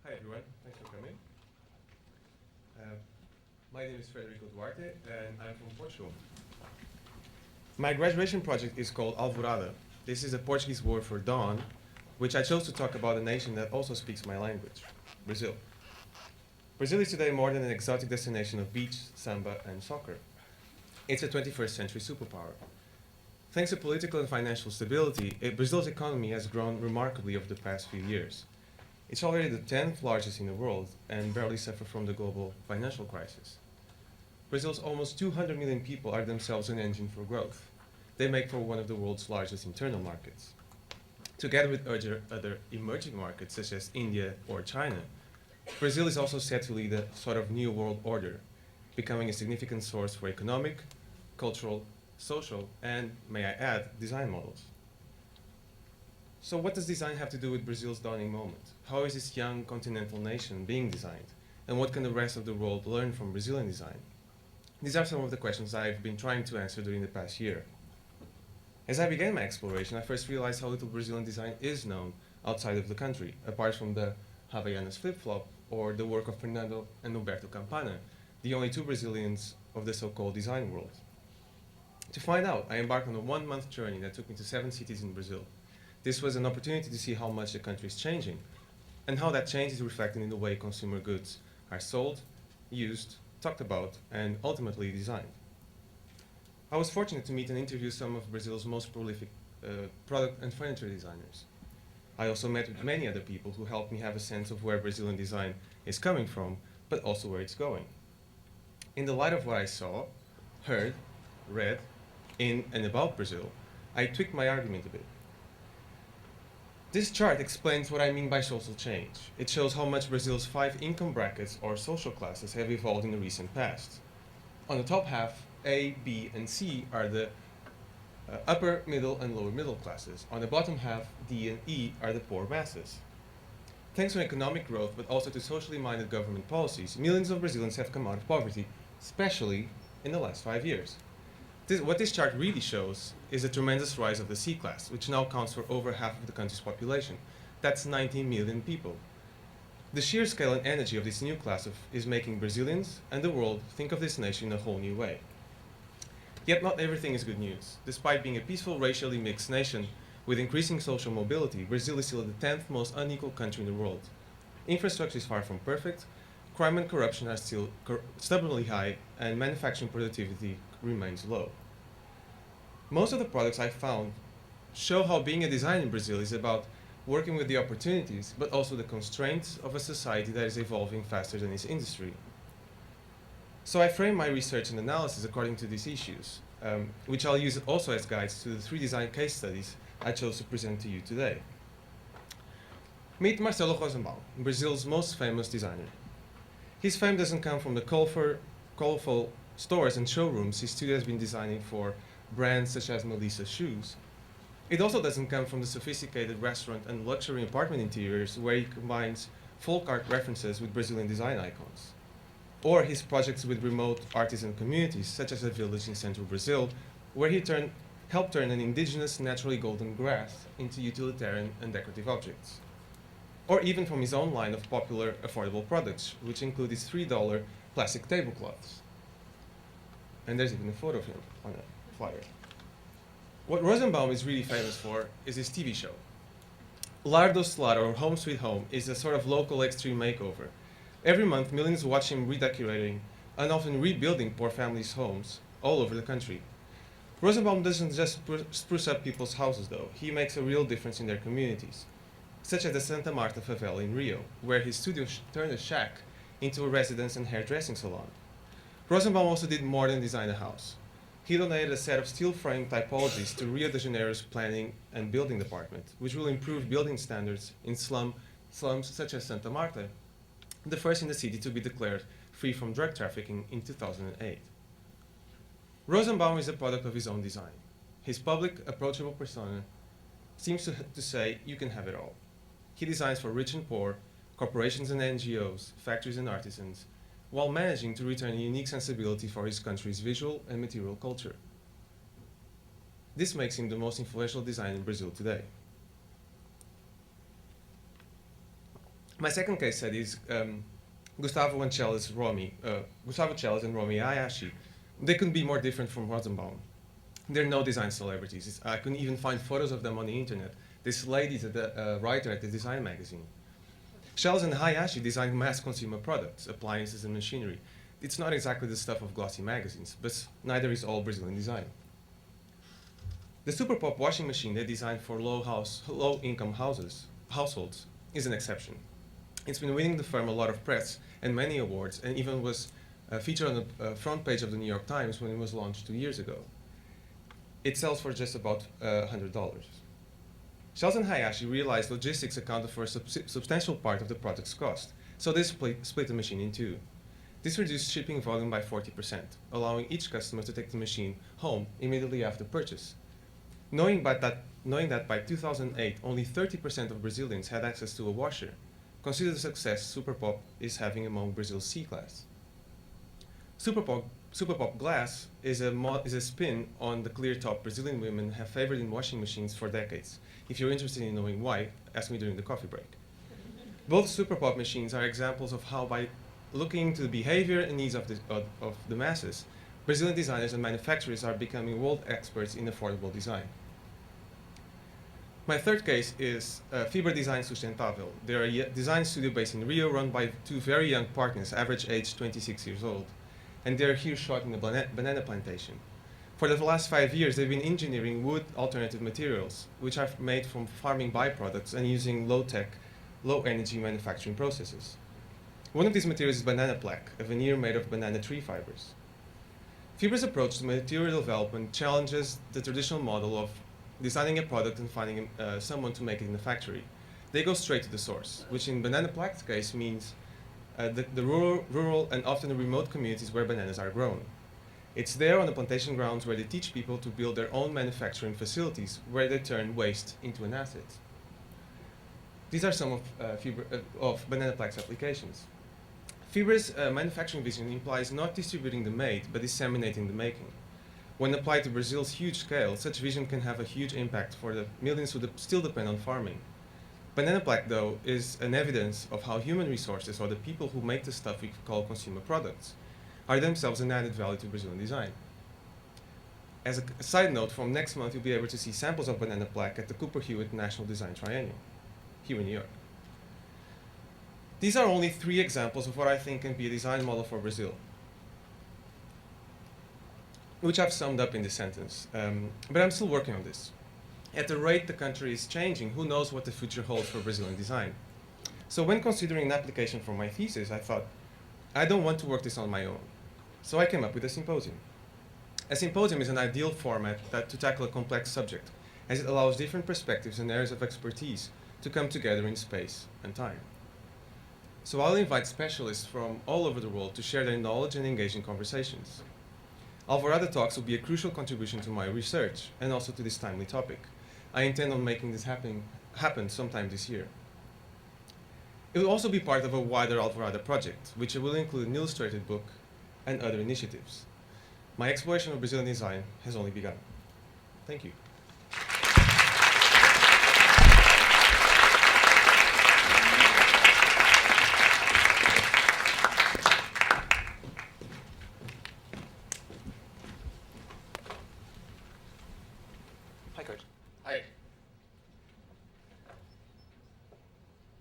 Hi everyone, thanks for coming. My name is Frederico Duarte and I'm from Portugal. My graduation project is called Alvorada. This is a Portuguese word for dawn, which I chose to talk about a nation that also speaks my language, Brazil. Brazil is today more than an exotic destination of beach, samba, and soccer. It's a 21st century superpower. Thanks to political and financial stability, Brazil's economy has grown remarkably over the past few years. It's already the 10th largest in the world and barely suffered from the global financial crisis. Brazil's almost 200 million people are themselves an engine for growth. They make for one of the world's largest internal markets. Together with other emerging markets such as India or China, Brazil is also set to lead a sort of new world order, becoming a significant source for economic, cultural, social, and, may I add, design models. So what does design have to do with Brazil's dawning moment? How is this young continental nation being designed? And what can the rest of the world learn from Brazilian design? These are some of the questions I've been trying to answer during the past year. As I began my exploration, I first realized how little Brazilian design is known outside of the country, apart from the Havaianas flip-flop or the work of Fernando and Humberto Campana, the only two Brazilians of the so-called design world. To find out, I embarked on a one-month journey that took me to 7 cities in Brazil. This was an opportunity to see how much the country is changing, and how that change is reflected in the way consumer goods are sold, used, talked about, and ultimately designed. I was fortunate to meet and interview some of Brazil's most prolific product and furniture designers. I also met with many other people who helped me have a sense of where Brazilian design is coming from, but also where it's going. In the light of what I saw, heard, read, in and about Brazil, I tweaked my argument a bit. This chart explains what I mean by social change. It shows how much Brazil's 5 income brackets or social classes have evolved in the recent past. On the top half, A, B, and C are the upper, middle, and lower middle classes. On the bottom half, D and E are the poor masses. Thanks to economic growth, but also to socially minded government policies, millions of Brazilians have come out of poverty, especially in the last 5 years. What this chart really shows is a tremendous rise of the C class, which now counts for over half of the country's population. That's 19 million people. The sheer scale and energy of this new class is making Brazilians and the world think of this nation in a whole new way. Yet not everything is good news. Despite being a peaceful, racially mixed nation with increasing social mobility, Brazil is still the 10th most unequal country in the world. Infrastructure is far from perfect, crime and corruption are still stubbornly high, and manufacturing productivity remains low. Most of the products I found show how being a designer in Brazil is about working with the opportunities, but also the constraints of a society that is evolving faster than its industry. So I frame my research and analysis according to these issues, which I'll use also as guides to the 3 design case studies I chose to present to you today. Meet Marcelo Rosenbaum, Brazil's most famous designer. His fame doesn't come from the colorful stores and showrooms his studio has been designing for brands such as Melissa Shoes. It also doesn't come from the sophisticated restaurant and luxury apartment interiors where he combines folk art references with Brazilian design icons. Or his projects with remote artisan communities, such as a village in central Brazil, where he helped turn an indigenous naturally golden grass into utilitarian and decorative objects. Or even from his own line of popular, affordable products, which include his $3 plastic tablecloths. And there's even a photo of him on a flyer. What Rosenbaum is really famous for is his TV show. Lar do Lar, or Home Sweet Home, is a sort of local extreme makeover. Every month, millions watch him redecorating and often rebuilding poor families' homes all over the country. Rosenbaum doesn't just spruce up people's houses, though. He makes a real difference in their communities, such as the Santa Marta favela in Rio, where his studio turned a shack into a residence and hairdressing salon. Rosenbaum also did more than design a house. He donated a set of steel frame typologies to Rio de Janeiro's planning and building department, which will improve building standards in slums such as Santa Marta, the first in the city to be declared free from drug trafficking in 2008. Rosenbaum is a product of his own design. His public, approachable persona seems to say, you can have it all. He designs for rich and poor, corporations and NGOs, factories and artisans, while managing to retain a unique sensibility for his country's visual and material culture. This makes him the most influential designer in Brazil today. My second case study is Gustavo and Gustavo Celis and Romy Hayashi. They couldn't be more different from Rosenbaum. They're no design celebrities. I couldn't even find photos of them on the internet. This lady is a writer at the design magazine. Celis and Hayashi design mass consumer products, appliances and machinery. It's not exactly the stuff of glossy magazines, but neither is all Brazilian design. The Super Pop washing machine they designed for low-income households is an exception. It's been winning the firm a lot of press and many awards, and even was featured on the front page of the New York Times when it was launched 2 years ago. It sells for just about $100. Celis and Hayashi realized logistics accounted for a substantial part of the product's cost, so they split the machine in two. This reduced shipping volume by 40%, allowing each customer to take the machine home immediately after purchase. Knowing that by 2008, only 30% of Brazilians had access to a washer, consider the success Super Pop is having among Brazil's C-class. Super Pop glass is a spin on the clear top Brazilian women have favored in washing machines for decades. If you're interested in knowing why, ask me during the coffee break. Both Super Pop machines are examples of how, by looking into the behavior and needs of the masses, Brazilian designers and manufacturers are becoming world experts in affordable design. My third case is Fibra Design Sustentável. They're a design studio based in Rio, run by two very young partners, average age 26 years old. And they're here shot in a banana plantation. For the last 5 years, they've been engineering wood alternative materials, which are made from farming byproducts and using low-tech, low-energy manufacturing processes. One of these materials is banana plaque, a veneer made of banana tree fibers. Fibra's approach to material development challenges the traditional model of designing a product and finding someone to make it in the factory. They go straight to the source, which in banana plaque's case means the rural and often remote communities where bananas are grown. It's there on the plantation grounds where they teach people to build their own manufacturing facilities where they turn waste into an asset. These are some of banana plaque's applications. Fibra's manufacturing vision implies not distributing the made, but disseminating the making. When applied to Brazil's huge scale, such vision can have a huge impact for the millions who still depend on farming. Banana plaque, though, is an evidence of how human resources, or the people who make the stuff we call consumer products, are themselves an added value to Brazilian design. As a side note, from next month you'll be able to see samples of banana plaque at the Cooper Hewitt National Design Triennial, here in New York. These are only 3 examples of what I think can be a design model for Brazil, which I've summed up in this sentence, but I'm still working on this. At the rate the country is changing, who knows what the future holds for Brazilian design. So when considering an application for my thesis, I thought, I don't want to work this on my own. So I came up with a symposium. A symposium is an ideal format to tackle a complex subject, as it allows different perspectives and areas of expertise to come together in space and time. So I'll invite specialists from all over the world to share their knowledge and engage in conversations. Alvorada Talks will be a crucial contribution to my research and also to this timely topic. I intend on making this happen sometime this year. It will also be part of a wider Alvorada project, which will include an illustrated book and other initiatives. My exploration of Brazilian design has only begun. Thank you. Hi, Kurt. Hi.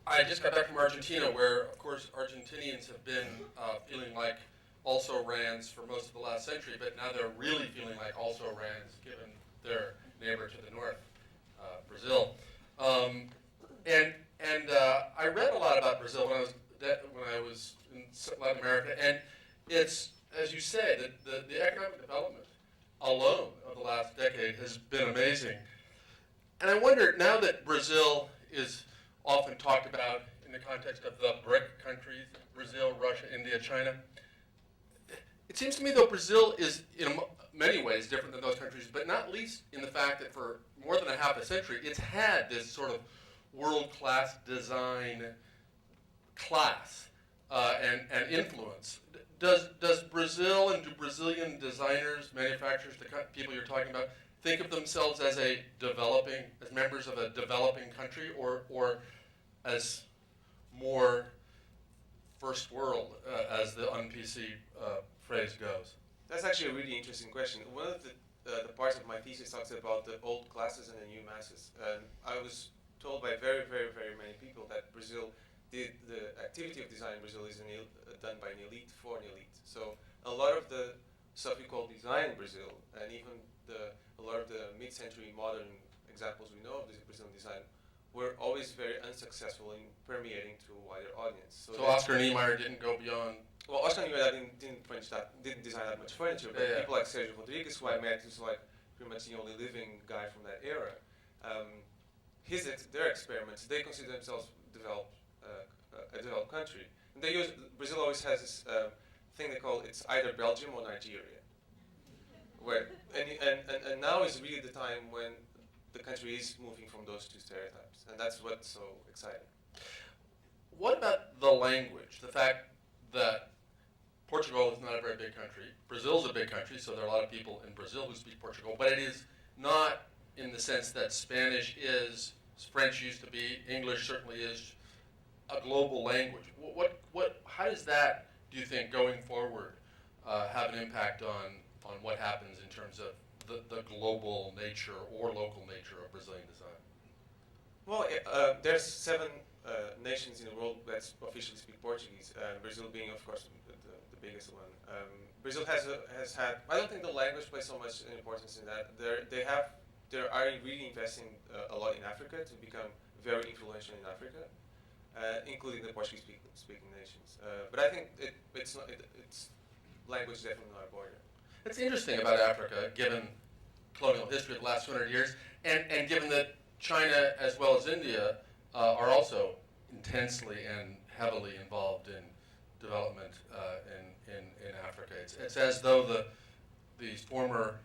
I just got back from Argentina, where, of course, Argentinians have been feeling like also-rans for most of the last century, but now they're really feeling like also-rans, given their neighbor to the north, Brazil. And I read a lot about Brazil when I was in Latin America, and it's, as you say, the economic development alone of the last decade has been amazing. And I wonder, now that Brazil is often talked about in the context of the BRIC countries, Brazil, Russia, India, China, it seems to me, though, Brazil is in many ways different than those countries, but not least in the fact that for more than a half a century, it's had this sort of world-class design class and influence. Does Brazil and do Brazilian designers, manufacturers, the people you're talking about, think of themselves as members of a developing country, or as more first world, as the un-PC phrase goes? That's actually a really interesting question. One of the parts of my thesis talks about the old classes and the new masses. And I was told by very, very, very many people that Brazil, the activity of design in Brazil is done by an elite for an elite. So a lot of the stuff we call design in Brazil, and even a lot of the mid-century modern examples we know of this Brazilian design, were always very unsuccessful in permeating to a wider audience. So Oscar Niemeyer didn't go beyond. Well, Oscar Niemeyer didn't design that much furniture, but people like Sergio Rodrigues, who I met, who's like pretty much the only living guy from that era, their experiments, they consider themselves a developed country. And Brazil always has this thing they call, it's either Belgium or Nigeria. And now is really the time when the country is moving from those two stereotypes, and that's what's so exciting. What about the language? The fact that Portugal is not a very big country. Brazil's a big country, so there are a lot of people in Brazil who speak Portugal, but it is not in the sense that Spanish is, French used to be, English certainly is a global language. How does that, do you think, going forward, have an impact on what happens in terms of the global nature or local nature of Brazilian design? Well, there's 7 nations in the world that officially speak Portuguese, Brazil being, of course, the biggest one. Brazil has had, I don't think the language plays so much importance in that. They are really investing a lot in Africa to become very influential in Africa, including the Portuguese-speaking nations. But I think it's language is definitely not a border. It's interesting about Africa, given colonial history of the last 200 years, and given that China as well as India are also intensely and heavily involved in development in Africa. It's as though these former,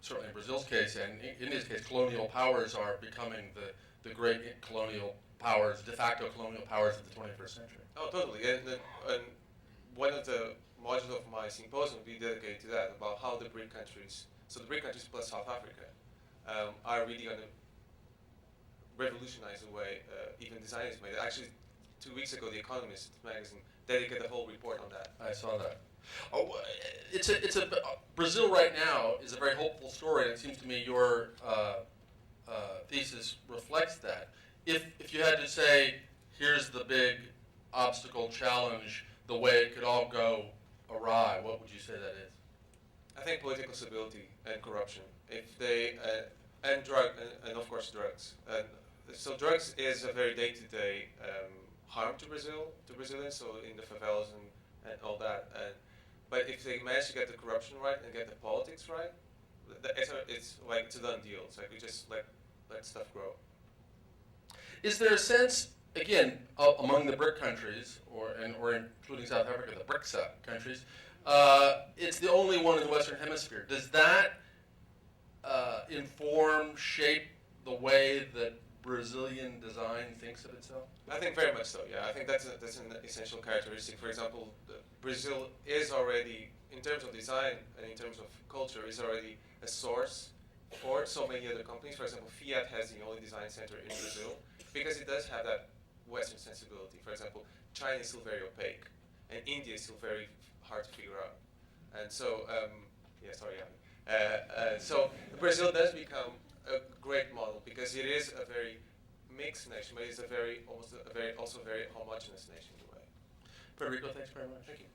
certainly in Brazil's case and India's case, colonial powers are becoming the great colonial powers, de facto colonial powers of the 21st century. Oh, totally. And one of the modules of my symposium will be dedicated to that, about how the BRIC countries, so the BRIC countries plus South Africa, are really going to revolutionize the way even design is made. Actually, 2 weeks ago, The Economist magazine dedicated a whole report on that. I saw that. Oh, Brazil right now is a very hopeful story, and it seems to me your thesis reflects that. If you had to say, here's the big obstacle, challenge, the way it could all go awry, what would you say that is? I think political stability and corruption. If they and of course drugs. So drugs is a very day-to-day harm to Brazilians. So in the favelas and all that. But if they manage to get the corruption right and get the politics right, it's a done deal. It's like we just let stuff grow. Is there a sense, again, among the BRIC countries, or including South Africa, the BRICS countries, it's the only one in the Western Hemisphere. Does that inform, shape the way that Brazilian design thinks of itself? I think very much so, yeah. I think that's an essential characteristic. For example, Brazil is already, in terms of design and in terms of culture, is already a source for so many other companies. For example, Fiat has the only design center in Brazil because it does have that Western sensibility. For example, China is still very opaque, and India is still very hard to figure out. And so, so Brazil does become a great model because it is a very mixed nation, but it's also a very homogeneous nation in a way. Frederico, thanks very much. Thank you.